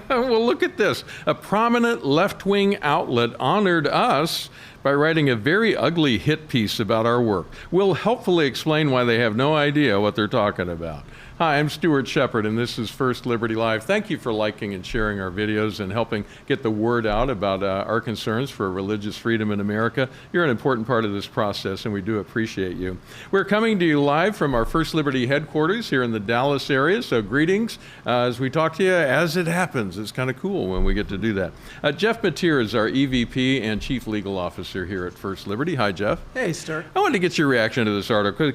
Well, look at this. A prominent left-wing outlet honored us by writing a very ugly hit piece about our work. We'll helpfully explain why they have no idea what they're talking about. Hi, I'm Stuart Shepard, and this is First Liberty Live. Thank you for liking and sharing our videos and helping get the word out about our concerns for religious freedom in America. You're an important part of this process, and we do appreciate you. We're coming to you live from our First Liberty headquarters here in the Dallas area, so greetings as we talk to you as it happens. It's kind of cool when we get to do that. Jeff Mateer is our EVP and Chief Legal Officer here at First Liberty. Hi, Jeff. Hey, Stuart. I wanted to get your reaction to this article.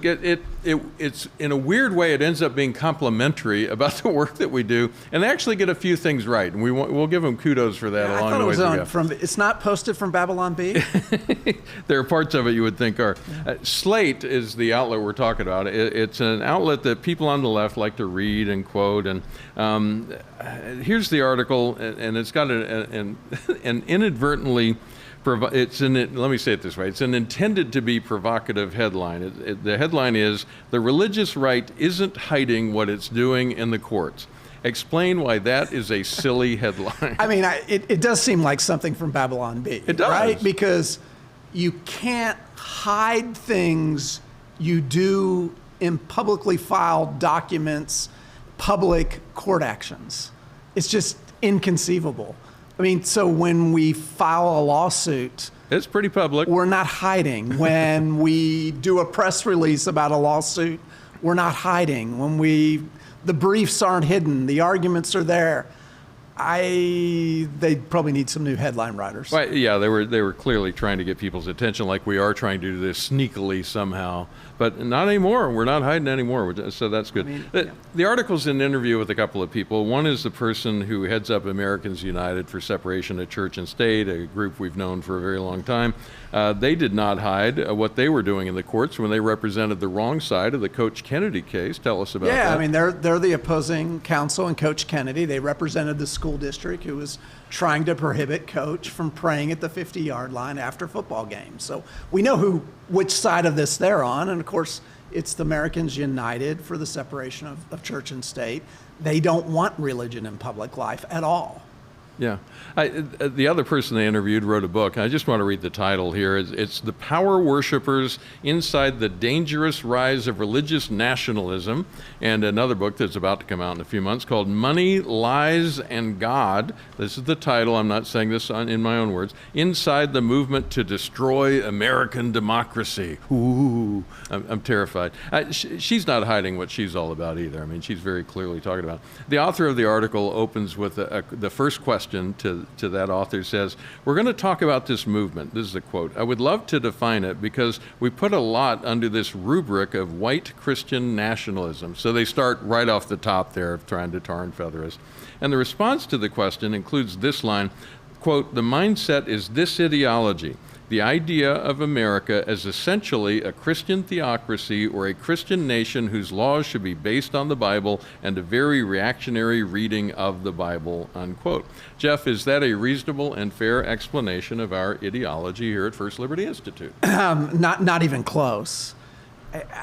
It's in a weird way, it ends up being complimentary about the work that we do, and they actually get a few things right, and we'll give them kudos for that along the way. It's not posted from Babylon Bee? There are parts of it you would think are. Slate is the outlet we're talking about. It's an outlet that people on the left like to read and quote, and here's the article, and it's got an inadvertently let me say it this way. It's an intended to be provocative headline. The headline is, "The religious right isn't hiding what it's doing in the courts." Explain why that is a silly headline. I mean, it does seem like something from Babylon Bee. It does. Right? Because you can't hide things you do in publicly filed documents, public court actions. It's just inconceivable. I mean, so when we file a lawsuit, it's pretty public. We're not hiding. When we do a press release about a lawsuit, we're not hiding. When the briefs aren't hidden, the arguments are there. They probably need some new headline writers. Right, yeah, they were clearly trying to get people's attention, like we are trying to do this sneakily somehow, but not anymore. We're not hiding anymore, so that's good. The article's an interview with a couple of people. One is the person who heads up Americans United for Separation of Church and State, a group we've known for a very long time. They did not hide what they were doing in the courts when they represented the wrong side of the Coach Kennedy case. Tell us about that. Yeah, I mean, they're the opposing counsel in Coach Kennedy. They represented the school district who was trying to prohibit Coach from praying at the 50-yard line after football games. So we know which side of this they're on, and of course, it's the Americans United for the separation of church and state. They don't want religion in public life at all. Yeah. The other person they interviewed wrote a book. I just want to read the title here. It's The Power Worshippers Inside the Dangerous Rise of Religious Nationalism, and another book that's about to come out in a few months called Money, Lies, and God. This is the title. I'm not saying this in my own words. Inside the Movement to Destroy American Democracy. Ooh, I'm terrified. She's not hiding what she's all about either. I mean, she's very clearly talking about it. The author of the article opens with the first question to that author says, "We're going to talk about this movement." This is a quote. "I would love to define it because we put a lot under this rubric of white Christian nationalism." So they start right off the top there of trying to tar and feather us. And the response to the question includes this line, quote, "The mindset is this ideology. The idea of America as essentially a Christian theocracy or a Christian nation whose laws should be based on the Bible and a very reactionary reading of the Bible," unquote. Jeff, is that a reasonable and fair explanation of our ideology here at First Liberty Institute? Not even close.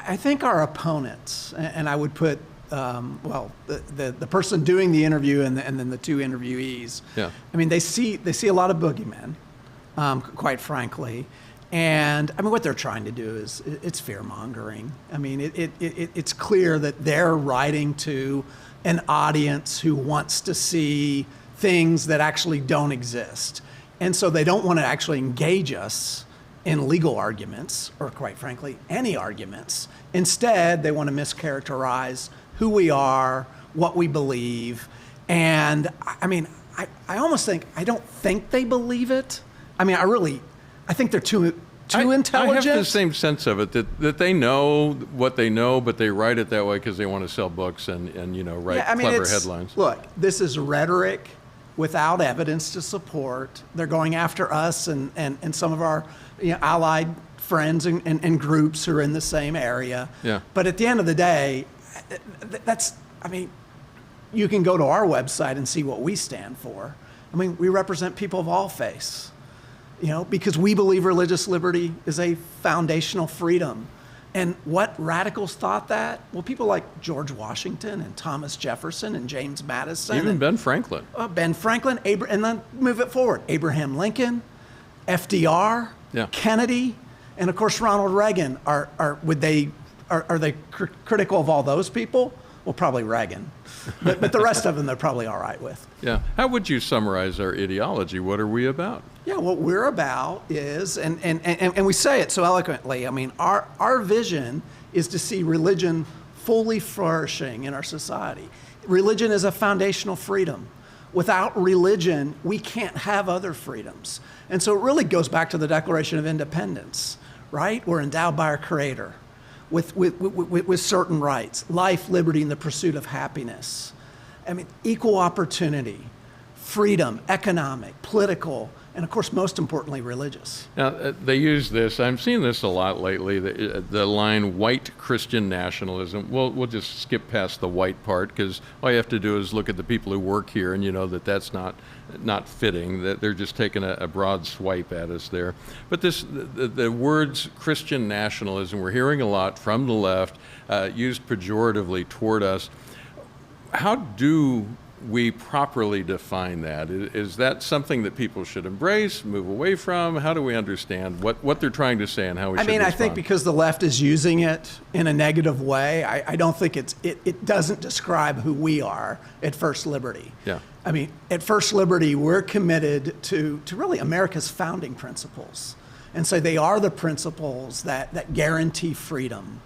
I think our opponents, and I would put the person doing the interview and then the two interviewees. Yeah. I mean, they see a lot of boogeymen. Quite frankly. And I mean, what they're trying to do it's fear mongering. I mean, it's clear that they're writing to an audience who wants to see things that actually don't exist. And so they don't want to actually engage us in legal arguments, or quite frankly, any arguments. Instead, they want to mischaracterize who we are, what we believe. And I mean, I almost think, I don't think they believe it. I mean, I think they're too intelligent. I have the same sense of it, that they know what they know, but they write it that way because they want to sell books and write clever headlines. Look, this is rhetoric without evidence to support. They're going after us and some of our allied friends and groups who are in the same area. Yeah. But at the end of the day, you can go to our website and see what we stand for. I mean, we represent people of all faiths. Because we believe religious liberty is a foundational freedom. And what radicals thought that? Well, people like George Washington and Thomas Jefferson and James Madison. Even Ben Franklin. Ben Franklin, and then move it forward. Abraham Lincoln, FDR, Yeah. Kennedy, and of course Ronald Reagan. Are they critical of all those people? Well, probably Reagan, but the rest of them they're probably all right with. Yeah. How would you summarize our ideology? What are we about? Yeah, what we're about is, and we say it so eloquently, I mean, our vision is to see religion fully flourishing in our society. Religion is a foundational freedom. Without religion, we can't have other freedoms. And so it really goes back to the Declaration of Independence, right? We're endowed by our Creator with certain rights, life, liberty, and the pursuit of happiness. I mean, equal opportunity, freedom, economic, political, and of course, most importantly, religious. Now, they use this, I'm seeing this a lot lately, the line white Christian nationalism. We'll just skip past the white part, because all you have to do is look at the people who work here and you know that that's not fitting, that they're just taking a broad swipe at us there. But the words Christian nationalism, we're hearing a lot from the left, used pejoratively toward us. How do we properly define that? Is that something that people should embrace, move away from? How do we understand what they're trying to say and how we should respond? I think because the left is using it in a negative way, I don't think it doesn't describe who we are at First Liberty. Yeah. I mean, at First Liberty, we're committed to really America's founding principles. And so they are the principles that guarantee freedom.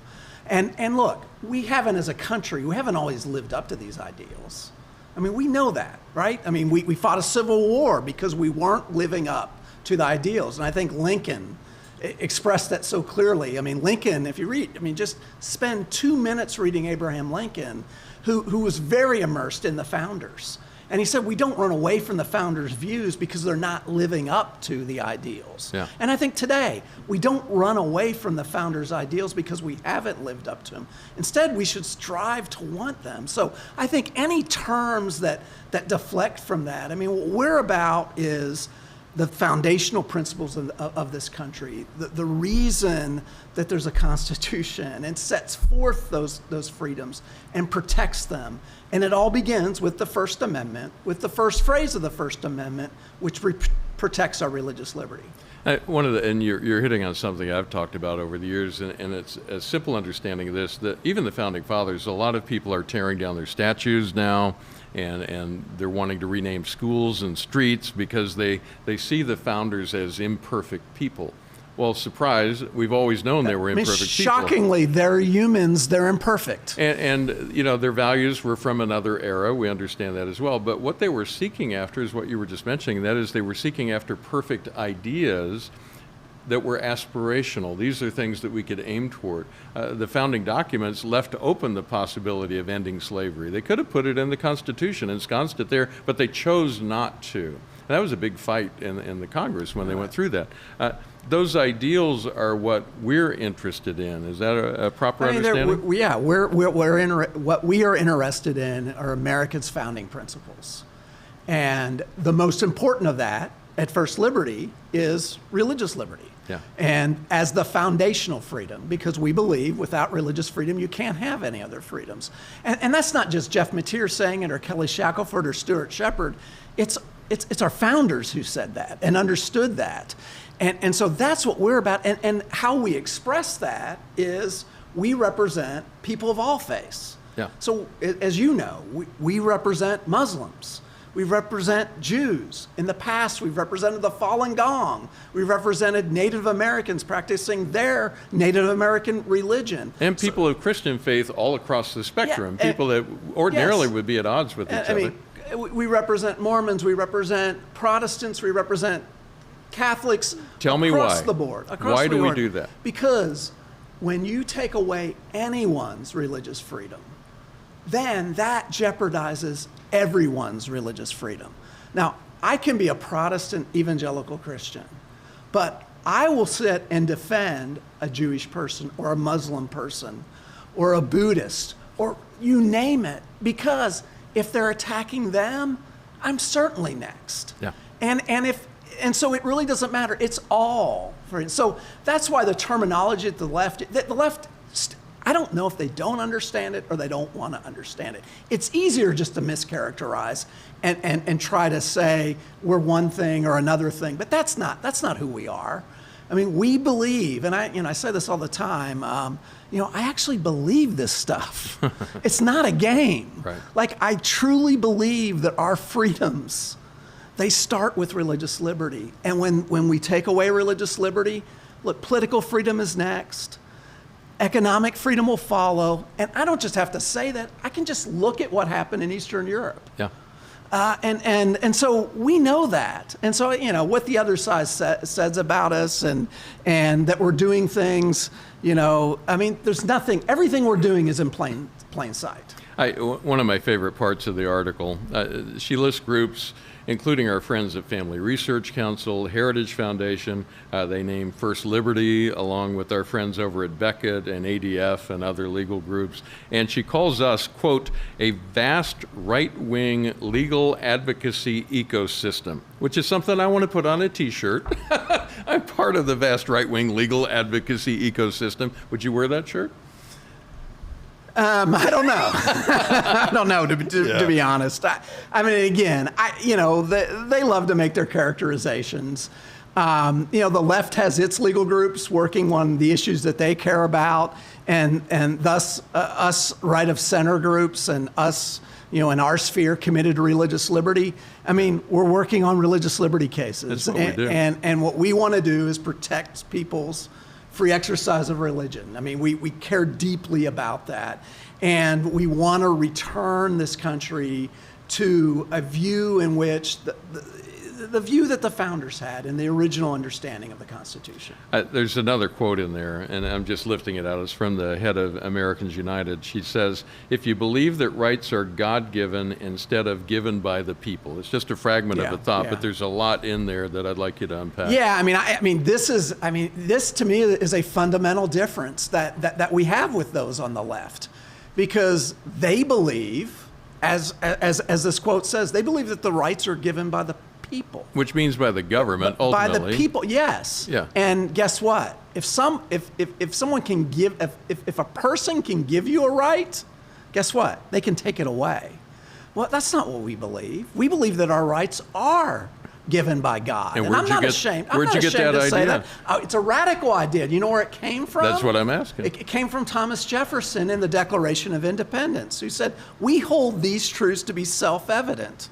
And look, we haven't as a country, we haven't always lived up to these ideals. I mean, we know that, right? I mean, we fought a civil war because we weren't living up to the ideals. And I think Lincoln expressed that so clearly. I mean, Lincoln, if you read, I mean, just spend 2 minutes reading Abraham Lincoln, who was very immersed in the founders. And he said, we don't run away from the founders' views because they're not living up to the ideals. Yeah. And I think today, we don't run away from the founders' ideals because we haven't lived up to them. Instead, we should strive to want them. So I think any terms that deflect from that, I mean, what we're about is the foundational principles of this country, the reason that there's a Constitution, and sets forth those freedoms and protects them. And it all begins with the First Amendment, with the first phrase of the First Amendment, which protects our religious liberty. And you're hitting on something I've talked about over the years, and it's a simple understanding of this, that even the Founding Fathers, a lot of people are tearing down their statues now, and they're wanting to rename schools and streets because they see the founders as imperfect people. Well, surprise, we've always known they were imperfect people. Shockingly, they're humans, they're imperfect. And you know, their values were from another era, we understand that as well, but what they were seeking after is what you were just mentioning, that is they were seeking after perfect ideas that were aspirational. These are things that we could aim toward. The founding documents left open the possibility of ending slavery. They could have put it in the Constitution, ensconced it there, but they chose not to. And that was a big fight in the Congress when they went through that. Those ideals are what we're interested in. Is that a proper understanding? What we are interested in are America's founding principles. And the most important of that at First Liberty is religious liberty. Yeah. And as the foundational freedom, because we believe without religious freedom, you can't have any other freedoms. And that's not just Jeff Mateer saying it, or Kelly Shackelford, or Stuart Shepard. It's our founders who said that and understood that. And so that's what we're about. And how we express that is we represent people of all faiths. Yeah. So as you know, we represent Muslims. We represent Jews. In the past, we've represented the Falun Gong. We've represented Native Americans practicing their Native American religion. And people of Christian faith all across the spectrum, people that ordinarily would be at odds with each other. I mean, we represent Mormons, we represent Protestants, we represent Catholics. Tell me why. Across the board. Why do we do that? Because when you take away anyone's religious freedom, then that jeopardizes everyone's religious freedom. Now, I can be a Protestant evangelical Christian, but I will sit and defend a Jewish person or a Muslim person or a Buddhist or you name it, because if they're attacking them, I'm certainly next. Yeah. And so it really doesn't matter. It's all. So that's why the terminology at the left I don't know if they don't understand it or they don't want to understand it. It's easier just to mischaracterize and try to say we're one thing or another thing, but that's not who we are. I mean, we believe, and I say this all the time, I actually believe this stuff. It's not a game. Right. Like, I truly believe that our freedoms, they start with religious liberty. And when we take away religious liberty, look, political freedom is next. Economic freedom will follow. And I don't just have to say that. I can just look at what happened in Eastern Europe. Yeah. And so we know that. And so, what the other side says about us and that we're doing things, there's nothing, everything we're doing is in plain sight. One of my favorite parts of the article, she lists groups, including our friends at Family Research Council, Heritage Foundation. They name First Liberty, along with our friends over at Beckett and ADF and other legal groups. And she calls us, quote, a vast right-wing legal advocacy ecosystem, which is something I want to put on a T-shirt. I'm part of the vast right-wing legal advocacy ecosystem. Would you wear that shirt? I don't know. I don't know, to be honest. I mean, again, they love to make their characterizations. The left has its legal groups working on the issues that they care about, and thus us right of center groups and us, in our sphere committed to religious liberty. I mean, we're working on religious liberty cases. That's what we do. And what we want to do is protect people's free exercise of religion. I mean, we care deeply about that. And we want to return this country to a view in which the view that the founders had in the original understanding of the Constitution. There's another quote in there, and I'm just lifting it out. It's from the head of Americans United. She says, if you believe that rights are God-given instead of given by the people. It's just a fragment of a thought, but there's a lot in there that I'd like you to unpack. Yeah, I mean, this to me is a fundamental difference that we have with those on the left, because they believe, as this quote says, they believe that the rights are given by the people. Which means by the government, ultimately. By the people, yes. Yeah. And guess what? If someone can give, if a person can give you a right, guess what? They can take it away. Well, that's not what we believe. We believe that our rights are given by God. And I'm not ashamed. Where'd you get that idea? Say that. It's a radical idea. Do you know where it came from? That's what I'm asking. It came from Thomas Jefferson in the Declaration of Independence, who said, we hold these truths to be self-evident,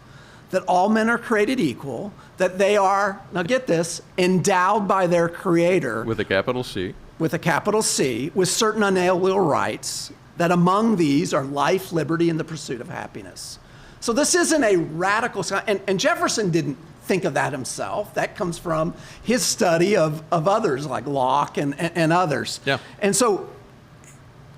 that all men are created equal, that they are, now get this, endowed by their Creator. With a capital C. With a capital C, with certain unalienable rights, that among these are life, liberty, and the pursuit of happiness. So this isn't a radical, and Jefferson didn't think of that himself. That comes from his study of others like Locke and others. Yeah. And so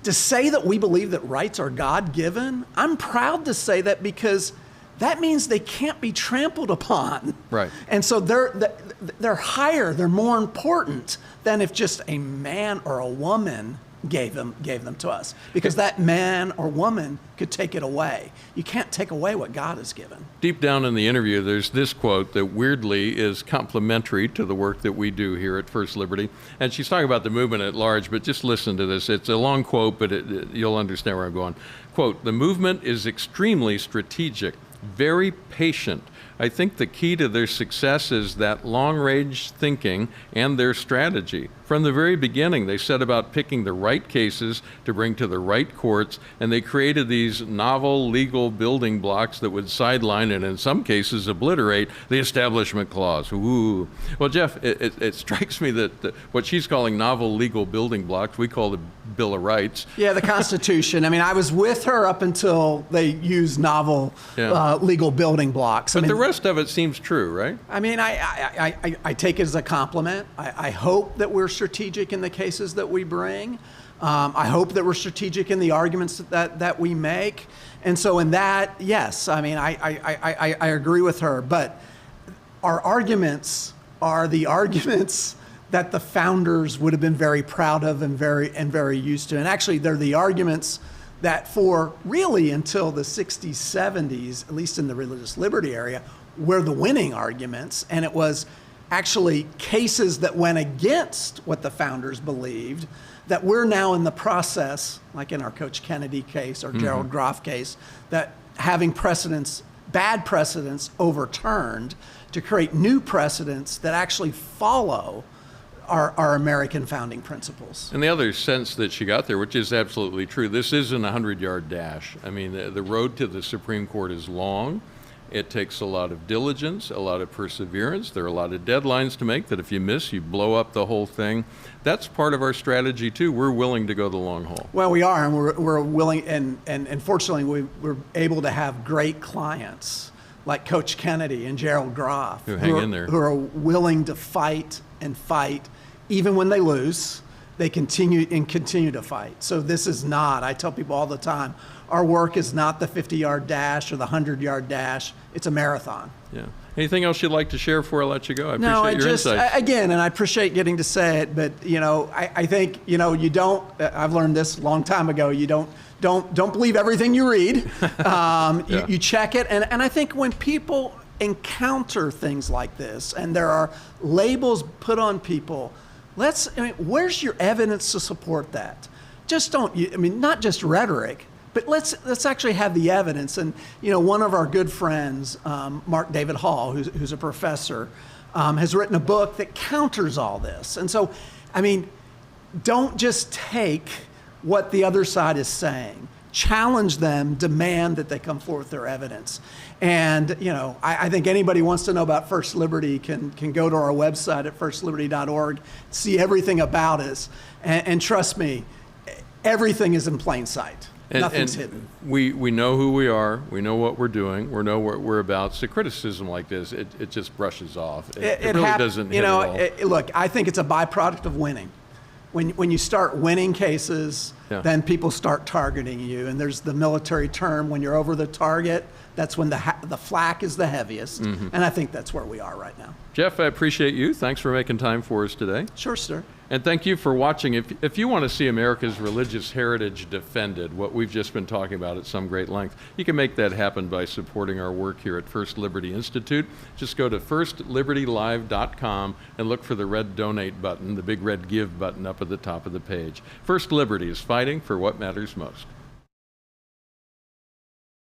to say that we believe that rights are God-given, I'm proud to say that, because that means they can't be trampled upon. Right. And so they're higher, they're more important than if just a man or a woman gave them to us, because that man or woman could take it away. You can't take away what God has given. Deep down in the interview, there's this quote that weirdly is complementary to the work that we do here at First Liberty. And she's talking about the movement at large, but just listen to this. It's a long quote, but you'll understand where I'm going. Quote, the movement is extremely strategic, very patient. I think the key to their success is that long-range thinking and their strategy. From the very beginning, they set about picking the right cases to bring to the right courts, and they created these novel legal building blocks that would sideline and in some cases obliterate the Establishment Clause. Ooh. Well, Jeff, it strikes me that what she's calling novel legal building blocks, we call the Bill of Rights. Yeah, the Constitution. I mean, I was with her up until they used novel legal building blocks. But the rest of it seems true, right? I mean, I take it as a compliment. I hope that we're strategic in the cases that we bring. I hope that we're strategic in the arguments that we make. And so in that, yes, I mean, I agree with her. But our arguments are the arguments that the founders would have been very proud of and very used to. And actually, they're the arguments that for really until the 60s, 70s, at least in the religious liberty area, were the winning arguments. And it was actually cases that went against what the founders believed that we're now in the process, like in our Coach Kennedy case or Gerald Groff case, that having bad precedents overturned to create new precedents that actually follow our American founding principles. And the other sense that she got there, which is absolutely true, this isn't a 100-yard dash. I mean, the road to the Supreme Court is long. It takes a lot of diligence, a lot of perseverance. There are a lot of deadlines to make that if you miss, you blow up the whole thing. That's part of our strategy, too. We're willing to go the long haul. Well, we are, and we're willing, and fortunately, we're able to have great clients like Coach Kennedy and Gerald Groff who hang in there, who are willing to fight and fight. Even when they lose, they continue to fight. So this is not, I tell people all the time, our work is not the 50-yard dash or the 100-yard dash. It's a marathon. Yeah. Anything else you'd like to share before I let you go? I appreciate your insights. Again, and I appreciate getting to say it, but I think you don't. I've learned this a long time ago. You don't believe everything you read. Yeah. You check it, and I think when people encounter things like this, and there are labels put on people, where's your evidence to support that? Just don't. Not just rhetoric. But let's actually have the evidence. And one of our good friends, Mark David Hall, who's a professor, has written a book that counters all this. And so, don't just take what the other side is saying. Challenge them, demand that they come forth with their evidence. And I think anybody who wants to know about First Liberty can go to our website at firstliberty.org, see everything about us, and trust me, everything is in plain sight. Nothing's hidden. We know who we are. We know what we're doing. We know what we're about. So criticism like this, it just brushes off. It really doesn't hit at all. Look, I think it's a byproduct of winning. When you start winning cases, then people start targeting you. And there's the military term, when you're over the target, that's when the flak is the heaviest. And I think that's where we are right now. Jeff, I appreciate you. Thanks for making time for us today. Sure, sir. And thank you for watching. If you want to see America's religious heritage defended, what we've just been talking about at some great length, you can make that happen by supporting our work here at First Liberty Institute. Just go to firstlibertylive.com and look for the red donate button, the big red give button up at the top of the page. First Liberty is fighting for what matters most.